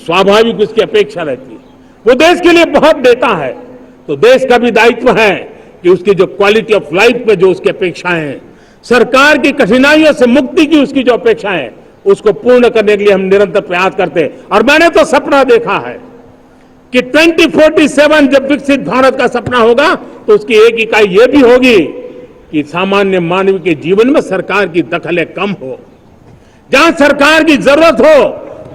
स्वाभाविक उसकी अपेक्षा रहती है। वो देश के लिए बहुत देता है, तो देश का भी दायित्व है कि उसकी जो क्वालिटी ऑफ लाइफ में जो उसकी अपेक्षाएं हैं, सरकार की कठिनाइयों से मुक्ति की उसकी जो अपेक्षाएं हैं, उसको पूर्ण करने के लिए हम निरंतर प्रयास करते हैं। और मैंने तो सपना देखा है कि 2047 जब विकसित भारत का सपना होगा तो उसकी एक इकाई यह भी होगी कि सामान्य मानव के जीवन में सरकार की दखलें कम हो, जहां सरकार की जरूरत हो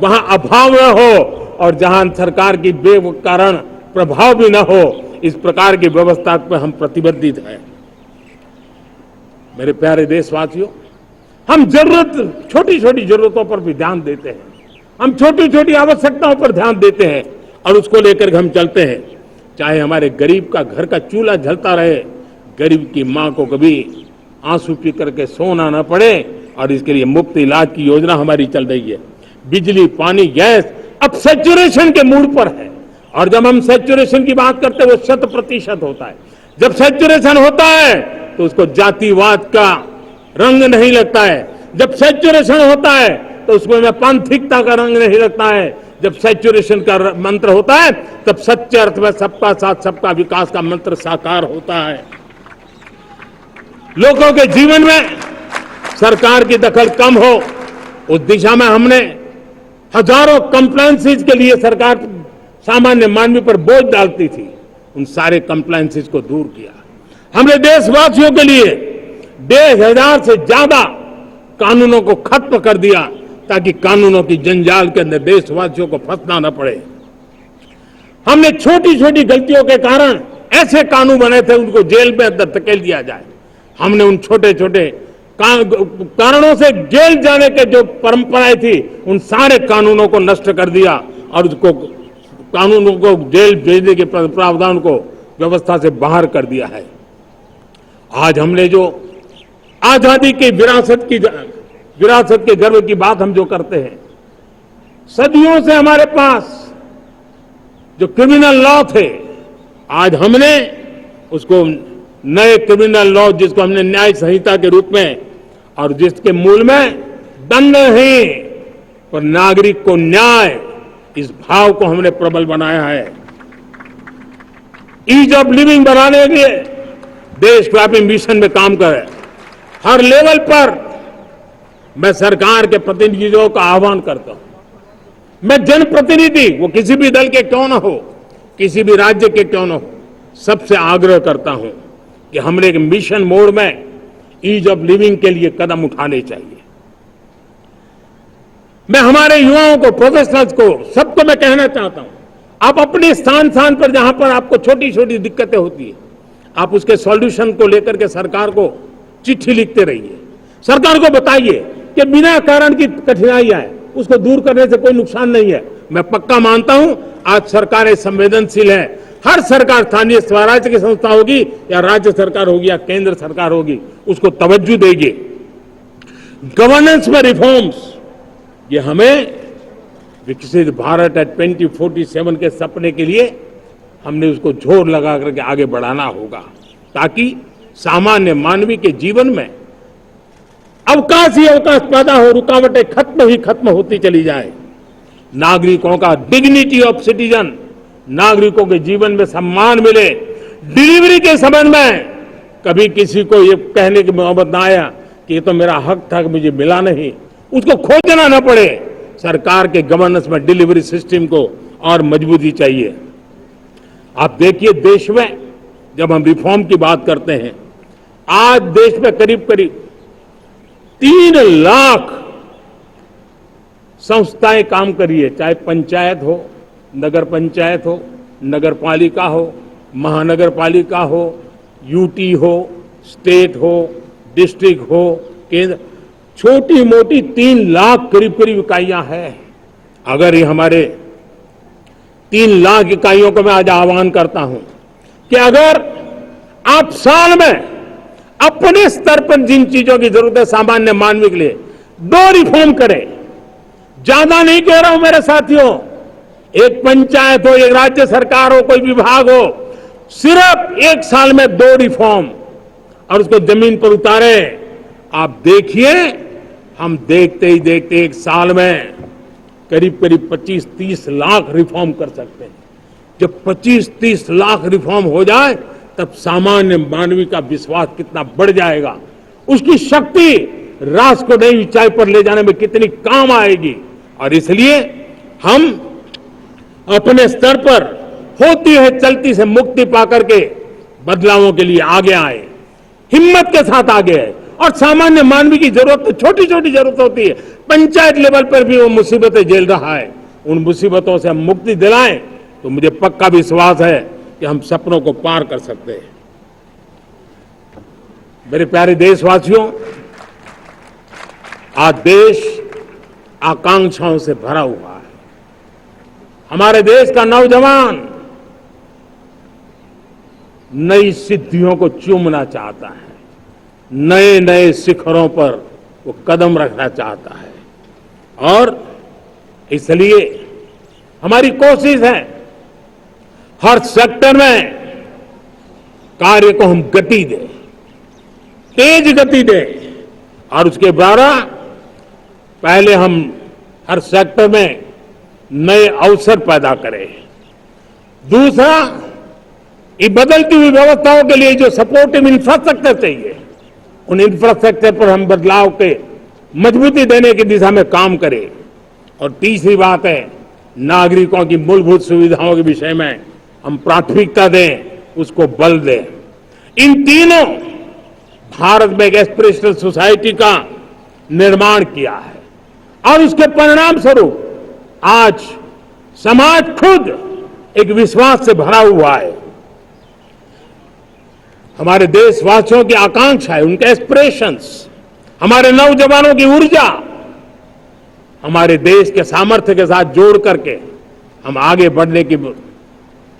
वहां अभाव न हो, और जहां सरकार की बेकारण प्रभाव भी न हो, इस प्रकार की व्यवस्था पर हम प्रतिबद्ध हैं। मेरे प्यारे देशवासियों, हम छोटी छोटी जरूरतों पर भी ध्यान देते हैं, हम छोटी छोटी आवश्यकताओं पर ध्यान देते हैं और उसको लेकर हम चलते हैं। चाहे हमारे गरीब का घर का चूल्हा जलता रहे, गरीब की मां को कभी आंसू पी करके सोना न पड़े, और इसके लिए मुफ्त इलाज की योजना हमारी चल रही है। बिजली, पानी, गैस अब सैचुरेशन के मूड पर है, और जब हम सैचुरेशन की बात करते हैं वो 100% होता है। जब सैचुरेशन होता है तो उसको जातिवाद का रंग नहीं लगता है। जब सैचुरेशन होता है तो उसमें पांथिकता का रंग नहीं लगता है। जब सैचुरेशन का मंत्र होता है तब सच्चे अर्थ में सबका साथ सबका विकास का मंत्र साकार होता है। लोगों के जीवन में सरकार की दखल कम हो, उस दिशा में हमने हजारों कंप्लायंसेस के लिए सरकार सामान्य मानवी पर बोझ डालती थी, उन सारे कंप्लायंसेस को दूर किया। हमने देशवासियों के लिए 1,500 से ज्यादा कानूनों को खत्म कर दिया ताकि कानूनों की जंजाल के अंदर देशवासियों को फंसना न पड़े। हमने छोटी छोटी गलतियों के कारण ऐसे कानून बने थे उनको जेल में अंदर धकेल दिया जाए। हमने उन छोटे छोटे कारणों से जेल जाने के जो परंपराएं थी उन सारे कानूनों को नष्ट कर दिया और उसको कानूनों को जेल भेजने के प्रावधान को व्यवस्था से बाहर कर दिया है। आज हमने जो आजादी की विरासत के गर्व की बात हम जो करते हैं, सदियों से हमारे पास जो क्रिमिनल लॉ थे, आज हमने उसको नए क्रिमिनल लॉ जिसको हमने न्याय संहिता के रूप में, और जिसके मूल में दंड नहीं पर नागरिक को न्याय, इस भाव को हमने प्रबल बनाया है। ईज ऑफ लिविंग बनाने के लिए देशव्यापी मिशन में काम करें। हर लेवल पर मैं सरकार के प्रतिनिधियों का आह्वान करता हूं। मैं जनप्रतिनिधि, वो किसी भी दल के क्यों न हो, किसी भी राज्य के क्यों न हो, सबसे आग्रह करता हूं कि हमने एक मिशन मोड में ईज ऑफ लिविंग के लिए कदम उठाने चाहिए। मैं हमारे युवाओं को, प्रोफेशनल्स को, सबको मैं कहना चाहता हूं, आप अपने स्थान पर जहां पर आपको छोटी छोटी दिक्कतें होती है, आप उसके सॉल्यूशन को लेकर के सरकार को चिट्ठी लिखते रहिए। सरकार को बताइए कि बिना कारण की कठिनाइयां है, उसको दूर करने से कोई नुकसान नहीं है। मैं पक्का मानता हूं आज सरकारें संवेदनशील है। हर सरकार, स्थानीय स्वराज्य की संस्था होगी या राज्य सरकार होगी या केंद्र सरकार होगी, उसको तवज्जो देगी। गवर्नेंस में रिफॉर्म्स, ये हमें विकसित भारत 2047 के सपने के लिए हमने उसको जोर लगा करके आगे बढ़ाना होगा, ताकि सामान्य मानवी के जीवन में अवकाश ही अवकाश पैदा हो, रुकावटें खत्म होती चली जाए। नागरिकों का डिग्निटी ऑफ सिटीजन, नागरिकों के जीवन में सम्मान मिले। डिलीवरी के संबंध में कभी किसी को ये कहने की नौबत ना आया कि ये तो मेरा हक था कि मुझे मिला नहीं, उसको खोजना ना पड़े। सरकार के गवर्नेंस में डिलीवरी सिस्टम को और मजबूती चाहिए। आप देखिए, देश में जब हम रिफॉर्म की बात करते हैं, आज देश में करीब 3 लाख संस्थाएं काम कर रही है, चाहे पंचायत हो, नगर पंचायत हो, नगर पालिका हो, महानगर पालिका हो, यूटी हो, स्टेट हो, डिस्ट्रिक्ट हो, केंद्र, छोटी मोटी 3 लाख करीब इकाइयां हैं। अगर ये हमारे 3 लाख इकाइयों को मैं आज आह्वान करता हूं कि अगर आप साल में अपने स्तर पर जिन चीजों की जरूरत है सामान्य मानवी के लिए, 2 रिफॉर्म करें। ज्यादा नहीं कह रहा हूं मेरे साथियों, एक पंचायत हो, एक राज्य सरकार हो, कोई विभाग हो, सिर्फ 1 साल में 2 रिफॉर्म और उसको जमीन पर उतारें। आप देखिए, हम देखते ही देखते 1 साल में करीब करीब 25-30 लाख रिफॉर्म कर सकते हैं। जब 25-30 लाख रिफॉर्म हो जाए तब सामान्य मानवी का विश्वास कितना बढ़ जाएगा, उसकी शक्ति राष्ट्र को नई ऊंचाई पर ले जाने में कितनी काम आएगी। और इसलिए हम अपने स्तर पर होती है चलती से मुक्ति पाकर के बदलावों के लिए आगे आए, हिम्मत के साथ आगे आए। और सामान्य मानवी की जरूरत तो छोटी छोटी जरूरत होती है, पंचायत लेवल पर भी वो मुसीबतें झेल रहा है, उन मुसीबतों से हम मुक्ति दिलाएं तो मुझे पक्का विश्वास है कि हम सपनों को पार कर सकते हैं। मेरे प्यारे देशवासियों, आज देश आकांक्षाओं से भरा हुआ है। हमारे देश का नौजवान नई सिद्धियों को चूमना चाहता है, नए नए शिखरों पर वो कदम रखना चाहता है। और इसलिए हमारी कोशिश है हर सेक्टर में कार्य को हम गति दें, तेज गति दें। और उसके द्वारा पहले हम हर सेक्टर में नए अवसर पैदा करें। दूसरा, ये बदलती हुई व्यवस्थाओं के लिए जो सपोर्टिव इंफ्रास्ट्रक्चर चाहिए, उन इंफ्रास्ट्रक्चर पर हम बदलाव के मजबूती देने की दिशा में काम करें। और तीसरी बात है, नागरिकों की मूलभूत सुविधाओं के विषय में हम प्राथमिकता दें, उसको बल दें। इन तीनों भारत में एक एस्पिरेशनल सोसाइटी का निर्माण किया है और उसके परिणाम स्वरूप आज समाज खुद एक विश्वास से भरा हुआ है। हमारे देशवासियों की आकांक्षा है, उनके एस्पिरेशंस, हमारे नौजवानों की ऊर्जा हमारे देश के सामर्थ्य के साथ जोड़ करके हम आगे बढ़ने की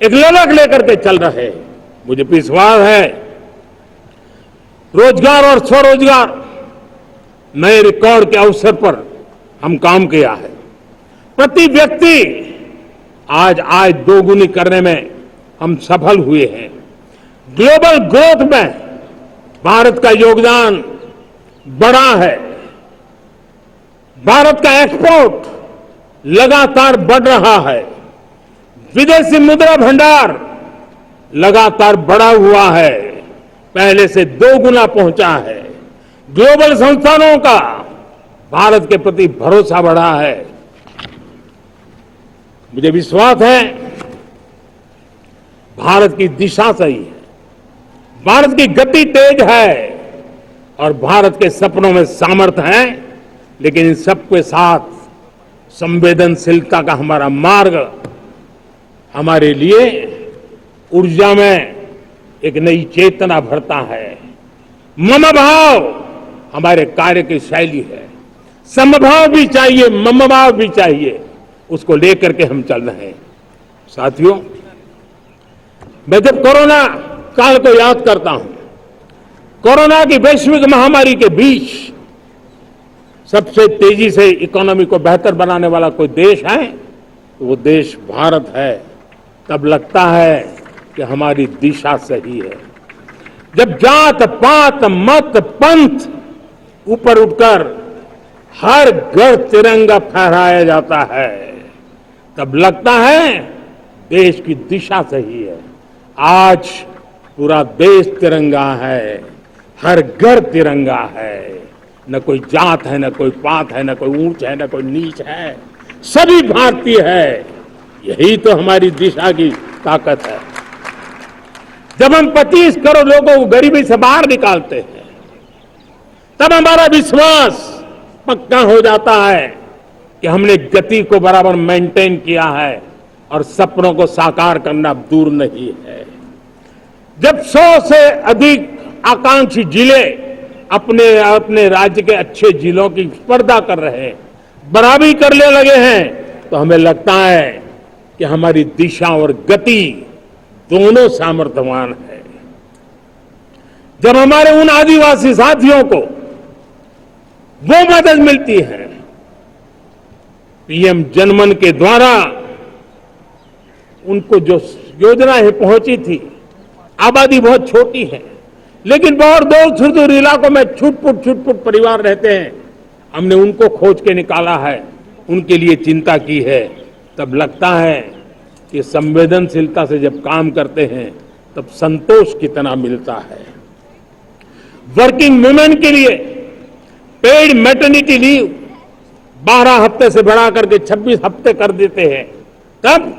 एक ललक लेकर के चल रहे हैं। मुझे विश्वास है रोजगार और स्वरोजगार नए रिकॉर्ड के अवसर पर हम काम किया है। प्रति व्यक्ति आज आय दोगुनी करने में हम सफल हुए हैं। ग्लोबल ग्रोथ में भारत का योगदान बड़ा है। भारत का एक्सपोर्ट लगातार बढ़ रहा है। विदेशी मुद्रा भंडार लगातार बढ़ा हुआ है, पहले से 2 गुना पहुंचा है। ग्लोबल संस्थानों का भारत के प्रति भरोसा बढ़ा है। मुझे विश्वास है भारत की दिशा सही है, भारत की गति तेज है और भारत के सपनों में सामर्थ्य है। लेकिन इन सबके साथ संवेदनशीलता का हमारा मार्ग हमारे लिए ऊर्जा में एक नई चेतना भरता है। मम भाव हमारे कार्य की शैली है। समभाव भी चाहिए, मम भाव भी चाहिए, उसको लेकर के हम चल रहे हैं। साथियों, मैं जब कोरोना काल को याद करता हूं, कोरोना की वैश्विक महामारी के बीच सबसे तेजी से इकोनॉमी को बेहतर बनाने वाला कोई देश है तो वो देश भारत है। तब लगता है कि हमारी दिशा सही है। जब जात पात मत पंथ ऊपर उठकर हर घर तिरंगा फहराया जाता है, तब लगता है देश की दिशा सही है। आज पूरा देश तिरंगा है, हर घर तिरंगा है। न कोई जात है, न कोई पात है, न कोई ऊंच है, न कोई नीच है, सभी भारतीय है। यही तो हमारी दिशा की ताकत है। जब हम 25 करोड़ लोगों को गरीबी से बाहर निकालते हैं, तब हमारा विश्वास पक्का हो जाता है कि हमने गति को बराबर मेंटेन किया है और सपनों को साकार करना दूर नहीं है। जब 100 से अधिक आकांक्षी जिले अपने अपने राज्य के अच्छे जिलों की स्पर्धा कर रहे हैं, बराबरी करने लगे हैं, तो हमें लगता है कि हमारी दिशा और गति दोनों सामर्थ्यवान है। जब हमारे उन आदिवासी साथियों को वो मदद मिलती है, पीएम जनमन के द्वारा उनको जो योजनाएं पहुंची थी, आबादी बहुत छोटी है लेकिन बहुत दूर सुदूर इलाकों में छुटपुट परिवार रहते हैं, हमने उनको खोज के निकाला है उनके लिए चिंता की है, तब लगता है कि संवेदनशीलता से जब काम करते हैं तब संतोष कितना मिलता है। वर्किंग वुमेन के लिए पेड मैटरनिटी लीव 12 हफ्ते से बढ़ा करके 26 हफ्ते कर देते हैं। तब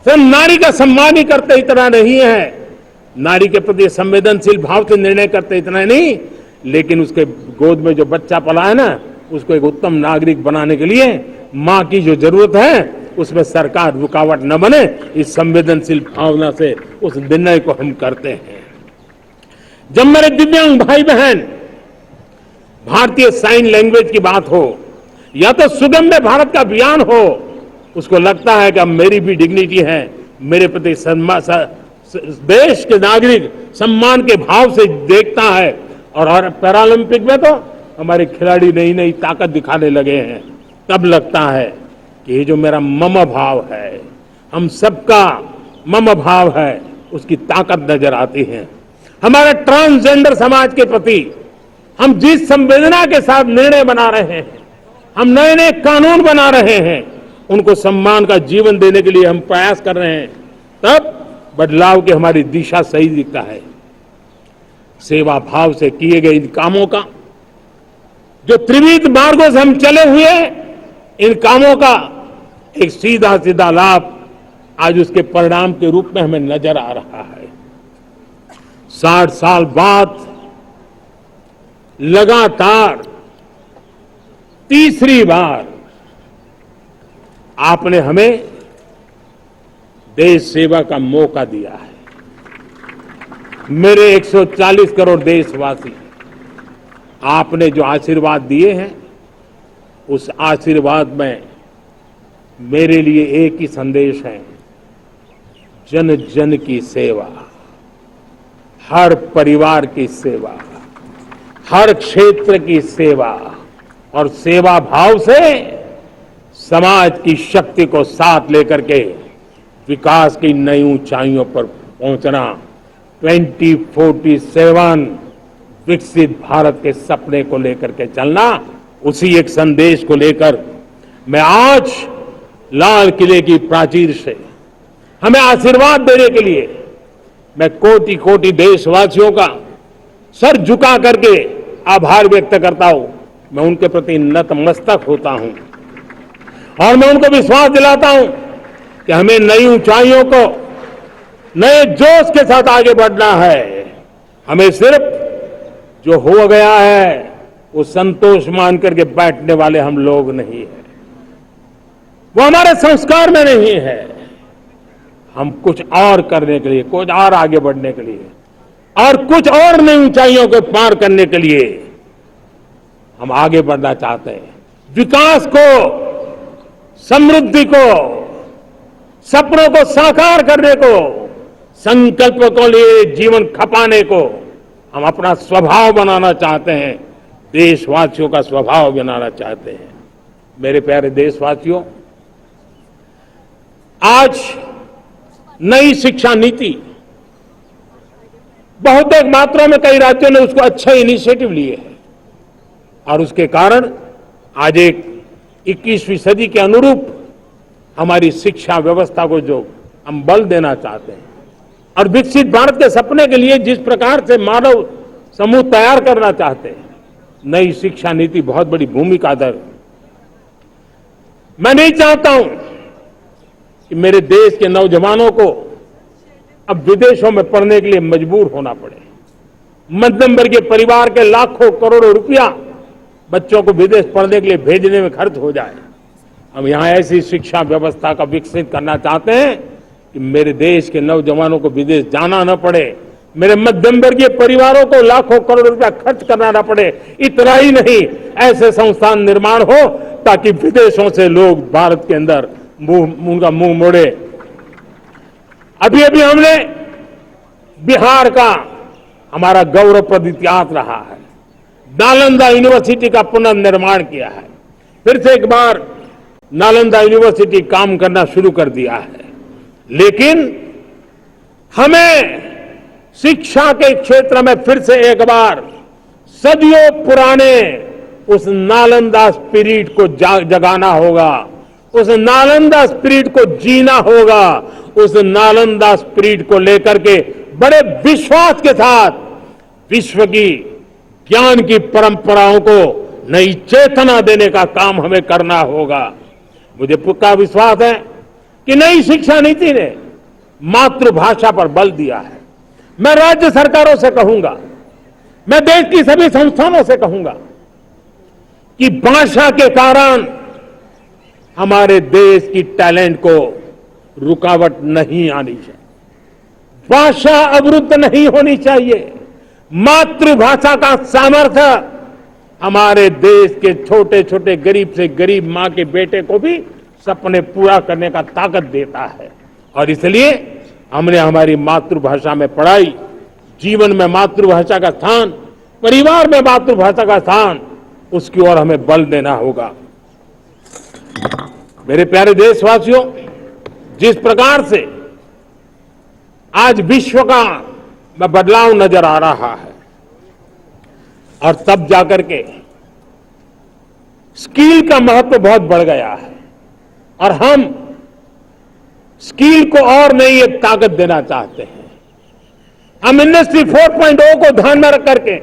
सिर्फ नारी का सम्मान ही करते इतना नहीं है, नारी के प्रति संवेदनशील भाव से निर्णय करते इतना नहीं, लेकिन उसके गोद में जो बच्चा पला है ना, उसको एक उत्तम नागरिक बनाने के लिए मां की जो जरूरत है उसमें सरकार रुकावट न बने, इस संवेदनशील भावना से उस निर्णय को हम करते हैं। जब मेरे दिव्यांग भाई बहन भारतीय साइन लैंग्वेज की बात हो या तो सुगम्य भारत का अभियान हो, उसको लगता है कि अब मेरी भी डिग्निटी है, मेरे प्रति देश के नागरिक सम्मान के भाव से देखता है। और पैरालंपिक में तो हमारे खिलाड़ी नई नई ताकत दिखाने लगे हैं। तब लगता है कि ये जो मेरा मम भाव है, हम सबका मम भाव है, उसकी ताकत नजर आती है। हमारे ट्रांसजेंडर समाज के प्रति हम जिस संवेदना के साथ निर्णय बना रहे हैं, हम नए नए कानून बना रहे हैं, उनको सम्मान का जीवन देने के लिए हम प्रयास कर रहे हैं, तब बदलाव की हमारी दिशा सही दिखता है। सेवा भाव से किए गए इन कामों का, जो त्रिविध मार्गों से हम चले हुए, इन कामों का एक सीधा सीधा लाभ आज उसके परिणाम के रूप में हमें नजर आ रहा है। 60 साल बाद लगातार तीसरी बार आपने हमें देश सेवा का मौका दिया है। मेरे 140 करोड़ देशवासी, आपने जो आशीर्वाद दिए हैं, उस आशीर्वाद में मेरे लिए एक ही संदेश है, जन जन की सेवा, हर परिवार की सेवा, हर क्षेत्र की सेवा, और सेवा भाव से समाज की शक्ति को साथ लेकर के विकास की नई ऊंचाइयों पर पहुंचना। 2047 विकसित भारत के सपने को लेकर के चलना, उसी एक संदेश को लेकर मैं आज लाल किले की प्राचीर से हमें आशीर्वाद देने के लिए मैं कोटि कोटि देशवासियों का सर झुका करके आभार व्यक्त करता हूं। मैं उनके प्रति नतमस्तक होता हूं और मैं उनको विश्वास दिलाता हूं कि हमें नई ऊंचाइयों को नए जोश के साथ आगे बढ़ना है। हमें सिर्फ जो हो गया है वो संतोष मान करके बैठने वाले हम लोग नहीं है, वो हमारे संस्कार में नहीं है। हम कुछ और करने के लिए, कुछ और आगे बढ़ने के लिए और कुछ और नई ऊंचाइयों को पार करने के लिए हम आगे बढ़ना चाहते हैं। विकास को, समृद्धि को, सपनों को साकार करने को, संकल्प को लिए जीवन खपाने को हम अपना स्वभाव बनाना चाहते हैं, देशवासियों का स्वभाव बनाना चाहते हैं। मेरे प्यारे देशवासियों, आज नई शिक्षा नीति बहुत एक मात्रा में कई राज्यों ने उसको अच्छे इनिशिएटिव लिए हैं और उसके कारण आज एक 21वीं सदी के अनुरूप हमारी शिक्षा व्यवस्था को जो हम बल देना चाहते हैं और विकसित भारत के सपने के लिए जिस प्रकार से मानव समूह तैयार करना चाहते हैं, नई शिक्षा नीति बहुत बड़ी भूमिका अदा। मैं नहीं चाहता हूं कि मेरे देश के नौजवानों को अब विदेशों में पढ़ने के लिए मजबूर होना पड़े। मध्यम वर्गीय परिवार के लाखों करोड़ों रुपया बच्चों को विदेश पढ़ने के लिए भेजने में खर्च हो जाए। हम यहां ऐसी शिक्षा व्यवस्था का विकसित करना चाहते हैं कि मेरे देश के नौजवानों को विदेश जाना न पड़े, मेरे मध्यम वर्गीय परिवारों को लाखों करोड़ रुपया खर्च करना न पड़े। इतना ही नहीं, ऐसे संस्थान निर्माण हो ताकि विदेशों से लोग भारत के अंदर उनका मुंह मोड़े। अभी अभी हमने बिहार का हमारा गौरवप्रद इतिहास रहा है, नालंदा यूनिवर्सिटी का पुनर्निर्माण किया है। फिर से एक बार नालंदा यूनिवर्सिटी काम करना शुरू कर दिया है, लेकिन हमें शिक्षा के क्षेत्र में फिर से एक बार सदियों पुराने उस नालंदा स्पिरिट को जगाना होगा, उस नालंदा स्पिरिट को जीना होगा, उस नालंदा स्पिरिट को लेकर के बड़े विश्वास के साथ विश्व की ज्ञान की परंपराओं को नई चेतना देने का काम हमें करना होगा। मुझे पक्का विश्वास है कि नई शिक्षा नीति ने मातृभाषा पर बल दिया है। मैं राज्य सरकारों से कहूंगा, मैं देश की सभी संस्थानों से कहूंगा कि भाषा के कारण हमारे देश की टैलेंट को रुकावट नहीं आनी चाहिए, भाषा अवरुद्ध नहीं होनी चाहिए। मातृभाषा का सामर्थ्य हमारे देश के छोटे छोटे गरीब से गरीब मां के बेटे को भी सपने पूरा करने का ताकत देता है। और इसलिए हमने हमारी मातृभाषा में पढ़ाई, जीवन में मातृभाषा का स्थान, परिवार में मातृभाषा का स्थान, उसकी ओर हमें बल देना होगा। मेरे प्यारे देशवासियों, जिस प्रकार से आज विश्व का में बदलाव नजर आ रहा है और तब जाकर के स्किल का महत्व बहुत बढ़ गया है और हम स्किल को और नई एक ताकत देना चाहते हैं। हम इंडस्ट्री 4.0 को ध्यान में रख करके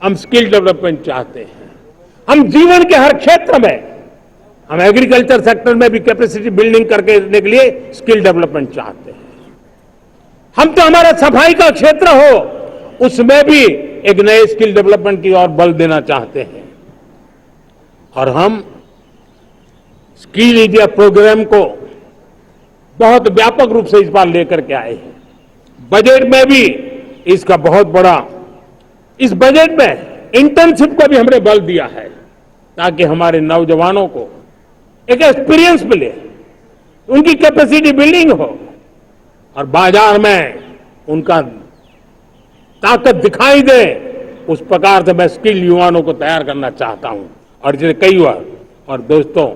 हम स्किल डेवलपमेंट चाहते हैं। हम जीवन के हर क्षेत्र में, हम एग्रीकल्चर सेक्टर में भी कैपेसिटी बिल्डिंग करके देने के लिए स्किल डेवलपमेंट चाहते हैं। हम तो हमारा सफाई का क्षेत्र हो, उसमें भी एक नए स्किल डेवलपमेंट की ओर बल देना चाहते हैं। और हम स्किल इंडिया प्रोग्राम को बहुत व्यापक रूप से इस बार लेकर के आए हैं। बजट में भी इसका बहुत बड़ा, इस बजट में इंटर्नशिप को भी हमने बल दिया है ताकि हमारे नौजवानों को एक एक्सपीरियंस मिले, उनकी कैपेसिटी बिल्डिंग हो और बाजार में उनका ताकत दिखाई दे। उस प्रकार से मैं स्किल युवाओं को तैयार करना चाहता हूं। और जैसे कई बार, और दोस्तों,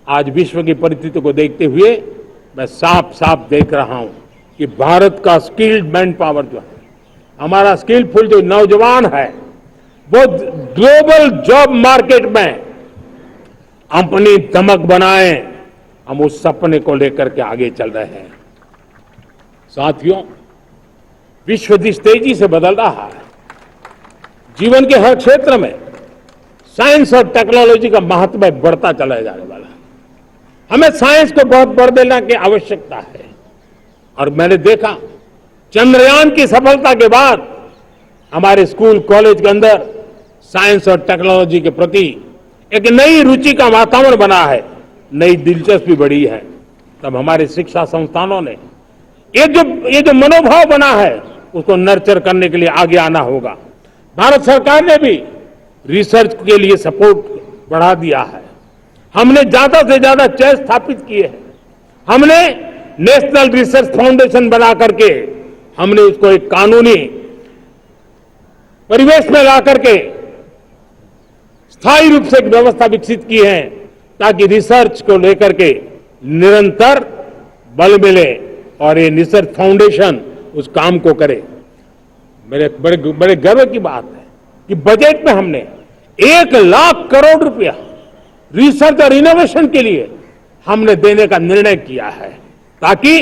आज विश्व की परिस्थिति को देखते हुए मैं साफ साफ देख रहा हूं कि भारत का स्किल्ड मैन पावर जो है, हमारा स्किलफुल जो नौजवान है, वो ग्लोबल जॉब मार्केट में अपनी धमक बनाए। हम उस सपने को लेकर के आगे चल रहे हैं। साथियों, विश्व जिस तेजी से बदल रहा है, जीवन के हर क्षेत्र में साइंस और टेक्नोलॉजी का महत्व बढ़ता चला जाने वाला है। हमें साइंस को बहुत बढ़ देने की आवश्यकता है। और मैंने देखा, चंद्रयान की सफलता के बाद हमारे स्कूल कॉलेज के अंदर साइंस और टेक्नोलॉजी के प्रति एक नई रुचि का वातावरण बना है, नई दिलचस्पी बढ़ी है। तब हमारे शिक्षा संस्थानों ने ये जो मनोभाव बना है, उसको नर्चर करने के लिए आगे आना होगा। भारत सरकार ने भी रिसर्च के लिए सपोर्ट बढ़ा दिया है। हमने ज्यादा से ज्यादा चेयर स्थापित किए हैं। हमने नेशनल रिसर्च फाउंडेशन बना करके हमने उसको एक कानूनी परिवेश में ला करके स्थायी रूप से एक व्यवस्था विकसित की है ताकि रिसर्च को लेकर के निरंतर बल मिले और ये रिसर्च फाउंडेशन उस काम को करे। मेरे बड़े गर्व की बात है कि बजट में हमने 1 लाख करोड़ रुपया रिसर्च और इनोवेशन के लिए हमने देने का निर्णय किया है ताकि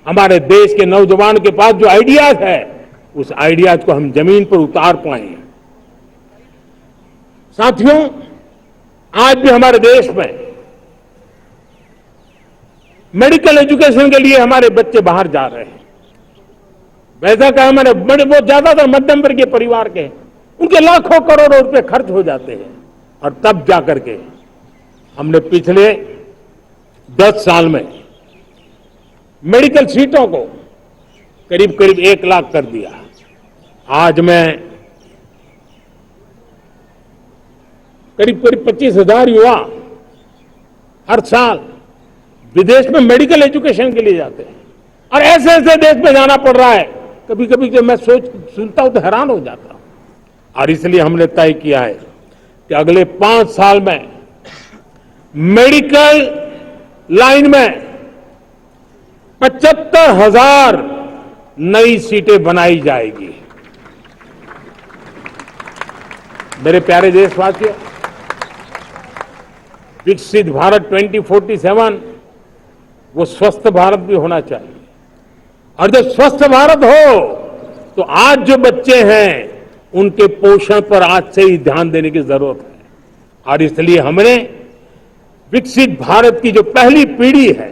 हमारे देश के नौजवान के पास जो आइडियाज है, उस आइडियाज को हम जमीन पर उतार पाए। साथियों, आज भी हमारे देश में मेडिकल एजुकेशन के लिए हमारे बच्चे बाहर जा रहे हैं। वैसा कहा मैंने, बहुत ज्यादातर मध्यम वर्गीय परिवार के, उनके लाखों करोड़ों रुपए खर्च हो जाते हैं। और तब जाकर के हमने पिछले 10 साल में मेडिकल सीटों को करीब करीब 1 लाख कर दिया। आज मैं करीब करीब 25,000 युवा हर साल विदेश में मेडिकल एजुकेशन के लिए जाते हैं। और ऐसे ऐसे देश में जाना पड़ रहा है, कभी कभी जब मैं सुनता हूं तो हैरान हो जाता हूं। और इसलिए हमने तय किया है कि अगले 5 साल में मेडिकल लाइन में 75,000 नई सीटें बनाई जाएगी। मेरे प्यारे देशवासियों, विकसित भारत 2047 वो स्वस्थ भारत भी होना चाहिए। और जब स्वस्थ भारत हो तो आज जो बच्चे हैं उनके पोषण पर आज से ही ध्यान देने की जरूरत है। और इसलिए हमने विकसित भारत की जो पहली पीढ़ी है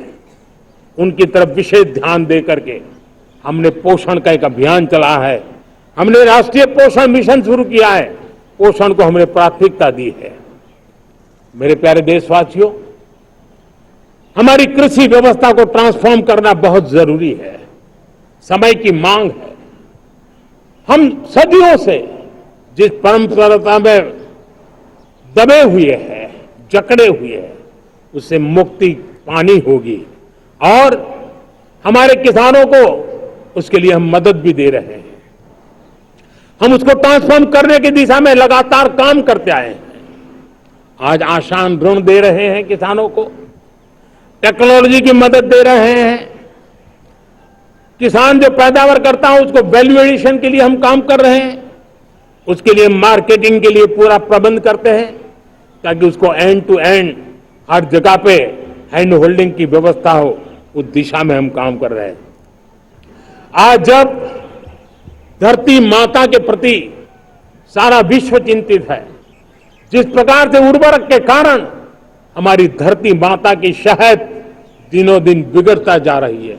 उनकी तरफ विशेष ध्यान दे करके हमने पोषण का एक अभियान चला है। हमने राष्ट्रीय पोषण मिशन शुरू किया है। पोषण को हमने प्राथमिकता दी है। मेरे प्यारे देशवासियों, हमारी कृषि व्यवस्था को ट्रांसफॉर्म करना बहुत जरूरी है, समय की मांग है। हम सदियों से जिस परंपरा में दबे हुए हैं, जकड़े हुए हैं, उससे मुक्ति पानी होगी और हमारे किसानों को उसके लिए हम मदद भी दे रहे हैं। हम उसको ट्रांसफॉर्म करने की दिशा में लगातार काम करते आए हैं। आज आसान ऋण दे रहे हैं किसानों को, टेक्नोलॉजी की मदद दे रहे हैं। किसान जो पैदावार करता है उसको वैल्यू एडिशन के लिए हम काम कर रहे हैं। उसके लिए मार्केटिंग के लिए पूरा प्रबंध करते हैं ताकि उसको एंड टू एंड हर जगह पे हैंड होल्डिंग की व्यवस्था हो। उस दिशा में हम काम कर रहे हैं। आज जब धरती माता के प्रति सारा विश्व चिंतित है, जिस प्रकार से उर्वरक के कारण हमारी धरती माता की शहद दिनों दिन बिगड़ता जा रही है,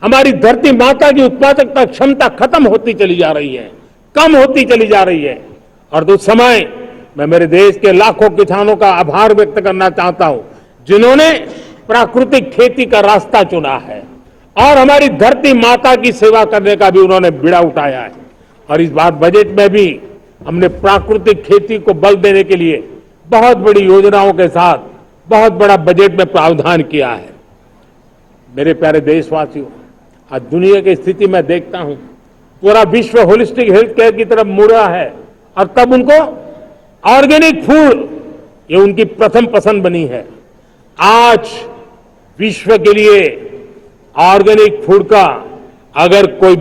हमारी धरती माता की उत्पादकता क्षमता खत्म होती चली जा रही है, कम होती चली जा रही है। और उस समय मैं मेरे देश के लाखों किसानों का आभार व्यक्त करना चाहता हूं जिन्होंने प्राकृतिक खेती का रास्ता चुना है और हमारी धरती माता की सेवा करने का भी उन्होंने बीड़ा उठाया है। और इस बार बजट में भी हमने प्राकृतिक खेती को बल देने के लिए बहुत बड़ी योजनाओं के साथ बहुत बड़ा बजट में प्रावधान किया है। मेरे प्यारे देशवासियों, आज दुनिया की स्थिति में देखता हूं पूरा विश्व होलिस्टिक हेल्थ केयर की तरफ मुड़ रहा है और तब उनको ऑर्गेनिक फूड ये उनकी प्रथम पसंद बनी है। आज विश्व के लिए ऑर्गेनिक फूड का अगर कोई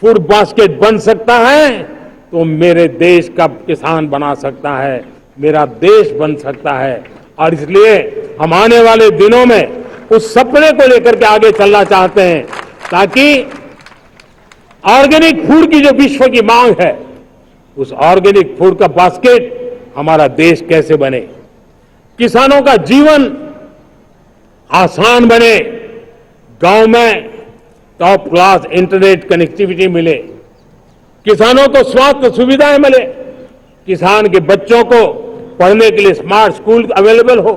फूड बास्केट बन सकता है तो मेरे देश का किसान बना सकता है, मेरा देश बन सकता है। और इसलिए हम आने वाले दिनों में उस सपने को लेकर के आगे चलना चाहते हैं ताकि ऑर्गेनिक फूड की जो विश्व की मांग है उस ऑर्गेनिक फूड का बास्केट हमारा देश कैसे बने, किसानों का जीवन आसान बने, गांव में टॉप क्लास इंटरनेट कनेक्टिविटी मिले, किसानों को स्वास्थ्य सुविधाएं मिले, किसान के बच्चों को पढ़ने के लिए स्मार्ट स्कूल अवेलेबल हो,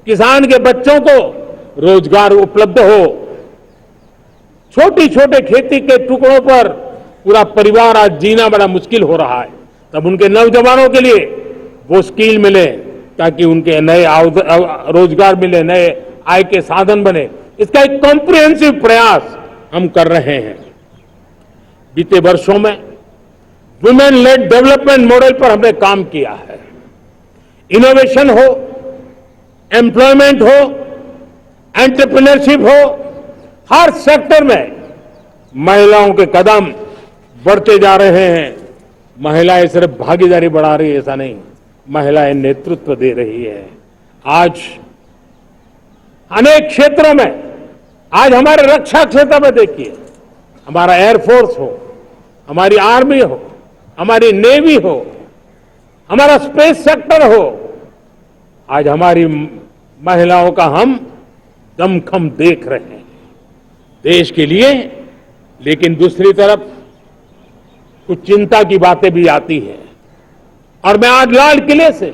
किसान के बच्चों को रोजगार उपलब्ध हो। छोटी छोटे खेती के टुकड़ों पर पूरा परिवार आज जीना बड़ा मुश्किल हो रहा है, तब उनके नौजवानों के लिए वो स्किल मिले ताकि उनके नए रोजगार मिले, नए आय के साधन बने। इसका एक कॉम्प्रिहेंसिव प्रयास हम कर रहे हैं। बीते वर्षों में वुमेन लेड डेवलपमेंट मॉडल पर हमने काम किया है। इनोवेशन हो, एम्प्लॉयमेंट हो, एंटरप्रेन्योरशिप हो, हर सेक्टर में महिलाओं के कदम बढ़ते जा रहे हैं। महिलाएं सिर्फ भागीदारी बढ़ा रही है ऐसा नहीं, महिलाएं नेतृत्व दे रही है। आज अनेक क्षेत्रों में, आज हमारे रक्षा क्षेत्र में देखिए, हमारा एयरफोर्स हो, हमारी आर्मी हो, हमारी नेवी हो, हमारा स्पेस सेक्टर हो, आज हमारी महिलाओं का हम दमखम देख रहे हैं देश के लिए। लेकिन दूसरी तरफ कुछ चिंता की बातें भी आती हैं और मैं आज लाल किले से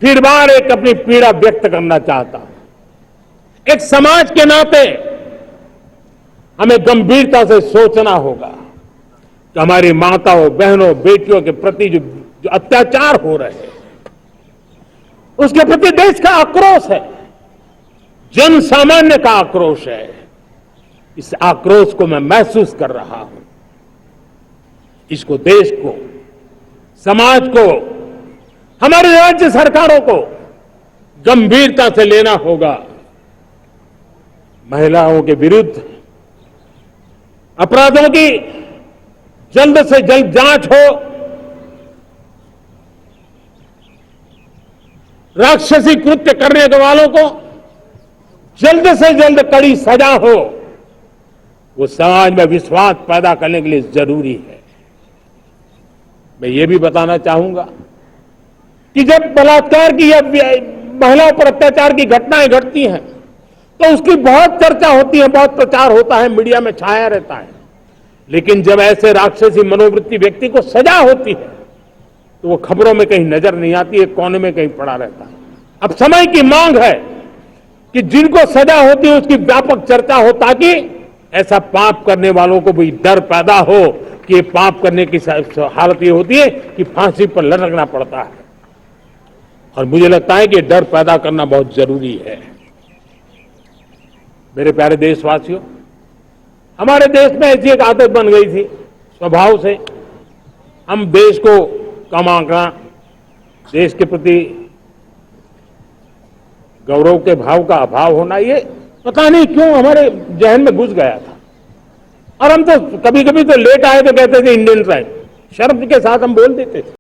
फिर बार एक अपनी पीड़ा व्यक्त करना चाहता हूं। एक समाज के नाते हमें गंभीरता से सोचना होगा कि हमारी माताओं, बहनों, बेटियों के प्रति जो अत्याचार हो रहे हैं उसके प्रति देश का आक्रोश है, जन सामान्य का आक्रोश है। इस आक्रोश को मैं महसूस कर रहा हूं। इसको देश को, समाज को, हमारे राज्य सरकारों को गंभीरता से लेना होगा। महिलाओं के विरुद्ध अपराधों की जल्द से जल्द जांच हो, राक्षसी कृत्य करने के वालों को जल्द से जल्द कड़ी सजा हो, वो समाज में विश्वास पैदा करने के लिए जरूरी है। मैं ये भी बताना चाहूंगा कि जब बलात्कार की या महिलाओं पर अत्याचार की घटनाएं घटती हैं तो उसकी बहुत चर्चा होती है, बहुत प्रचार होता है, मीडिया में छाया रहता है। लेकिन जब ऐसे राक्षसी मनोवृत्ति व्यक्ति को सजा होती है तो वो खबरों में कहीं नजर नहीं आती है, कोने में कहीं पड़ा रहता है। अब समय की मांग है कि जिनको सजा होती है उसकी व्यापक चर्चा हो, ताकि ऐसा पाप करने वालों को भी डर पैदा हो कि ये पाप करने की हालत ये होती है कि फांसी पर लटकना पड़ता है। और मुझे लगता है कि डर पैदा करना बहुत जरूरी है। मेरे प्यारे देशवासियों, हमारे देश में ऐसी एक आदत बन गई थी स्वभाव से, हम देश को कम आंकना, देश के प्रति गौरव के भाव का अभाव होना, ये पता नहीं क्यों हमारे जहन में घुस गया था। और हम तो कभी कभी तो लेट आए तो कहते थे इंडियन टाइम, शर्म के साथ हम बोल देते थे।